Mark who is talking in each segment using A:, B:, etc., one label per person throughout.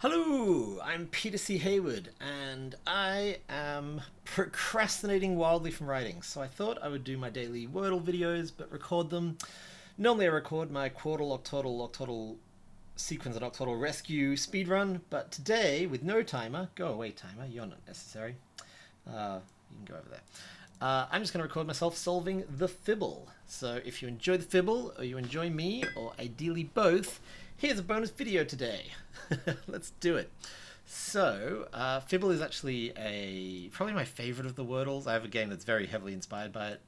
A: Hello, I'm Peter C. Hayward, and I am procrastinating wildly from writing. So I thought I would do my daily Wordle videos, but record them. Normally I record my quartal, octotal sequence and octotal rescue speedrun, but today, with no timer, go away timer, you're not necessary. You can go over there. I'm just going to record myself solving the Fibble. So if you enjoy the Fibble, or you enjoy me, or ideally both, here's a bonus video today. Let's do it. So, Fibble is actually probably my favorite of the Wordles. I have a game that's very heavily inspired by it.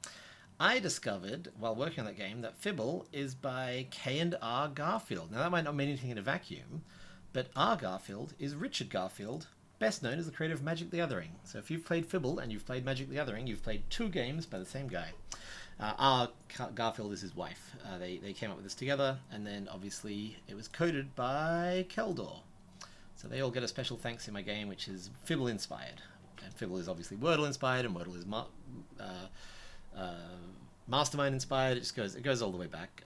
A: I discovered, while working on that game, that Fibble is by K and R Garfield. Now, that might not mean anything in a vacuum, but R Garfield is Richard Garfield, best known as the creator of Magic the Gathering. So if you've played Fibble and you've played Magic the Gathering, you've played two games by the same guy. R. Garfield is his wife. They came up with this together, and then obviously it was coded by Keldor. So they all get a special thanks in my game, which is Fibble inspired. And Fibble is obviously Wordle inspired, and Wordle is Mastermind inspired. It goes all the way back.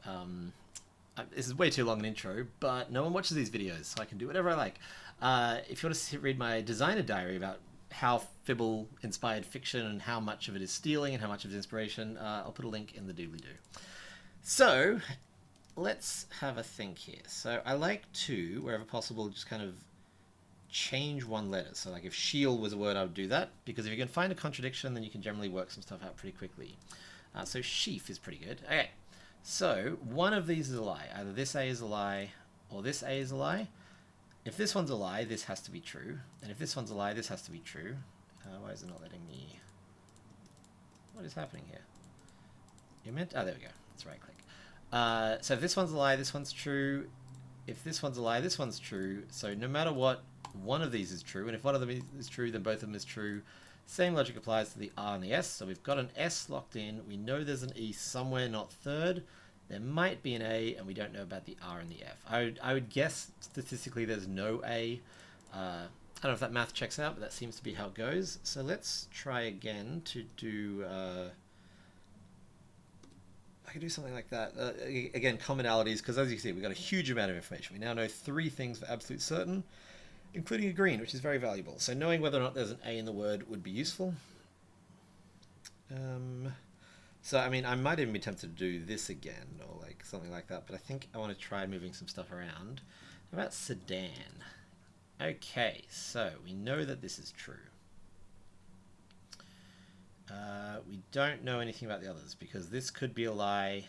A: This is way too long an intro, but no one watches these videos, so I can do whatever I like. If you want to read my designer diary about how Fibble inspired fiction and how much of it is stealing and how much of it is inspiration, I'll put a link in the doobly-doo. So, let's have a think here. So, I like to, wherever possible, just kind of change one letter. So, like if shield was a word, I would do that, because if you can find a contradiction, then you can generally work some stuff out pretty quickly. So, sheaf is pretty good. Okay, so one of these is a lie. Either this A is a lie, or this A is a lie. If this one's a lie, this has to be true. And if this one's a lie, this has to be true. Why is it not letting me... What is happening here? You meant... Oh, there we go. Let's right click. So if this one's a lie, this one's true. If this one's a lie, this one's true. So no matter what, one of these is true. And if one of them is true, then both of them is true. Same logic applies to the R and the S. So we've got an S locked in. We know there's an E somewhere, not third. There might be an A, and we don't know about the R and the F. I would guess statistically there's no A. I don't know if that math checks out, but that seems to be how it goes. So let's try again to do... I can do something like that. Again, commonalities, because as you see, we've got a huge amount of information. We now know 3 things for absolute certain, including a green, which is very valuable. So knowing whether or not there's an A in the word would be useful. So, I mean, I might even be tempted to do this again, or like something like that, but I think I want to try moving some stuff around. How about sedan? Okay, so we know that this is true. We don't know anything about the others, because this could be a lie,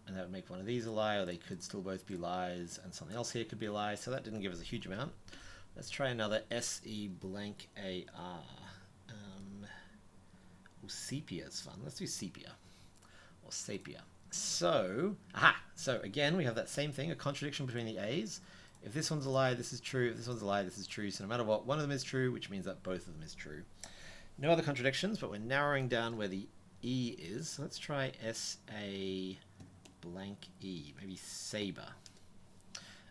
A: and that would make one of these a lie, or they could still both be lies, and something else here could be a lie, so that didn't give us a huge amount. Let's try another SE blank AR. Sepia is fun. Let's do sepia or sepia. So, so again, we have that same thing, a contradiction between the A's. If this one's a lie, this is true. If this one's a lie, this is true. So no matter what, one of them is true, which means that both of them is true. No other contradictions, but we're narrowing down where the E is. So let's try SA blank E, maybe saber.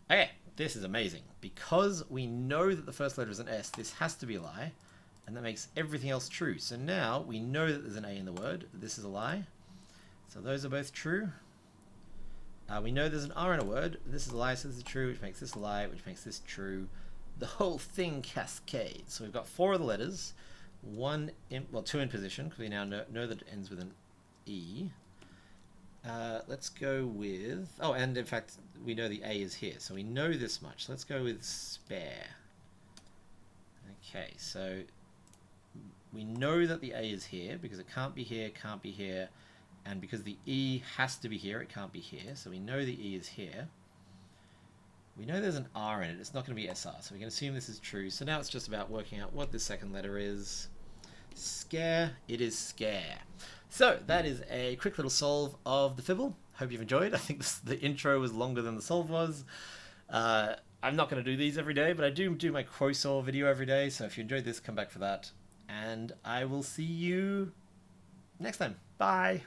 A: Okay, this is amazing. Because we know that the first letter is an S, this has to be a lie. And that makes everything else true. So now we know that there's an A in the word. This is a lie. So those are both true. We know there's an R in a word. This is a lie, so this is true, which makes this a lie, which makes this true. The whole thing cascades. So we've got 4 of the letters. 2 in position, because we now know that it ends with an E. Let's go with... Oh, and in fact, we know the A is here. So we know this much. Let's go with spare. Okay, so... We know that the A is here, because it can't be here, and because the E has to be here, it can't be here, so we know the E is here. We know there's an R in it, it's not going to be SR, so we can assume this is true. So now it's just about working out what this second letter is. Scare, it is scare. So that is a quick little solve of the Fibble. Hope you've enjoyed. I think the intro was longer than the solve was. I'm not going to do these every day, but I do my Quosaw video every day, so if you enjoyed this, come back for that. And I will see you next time. Bye!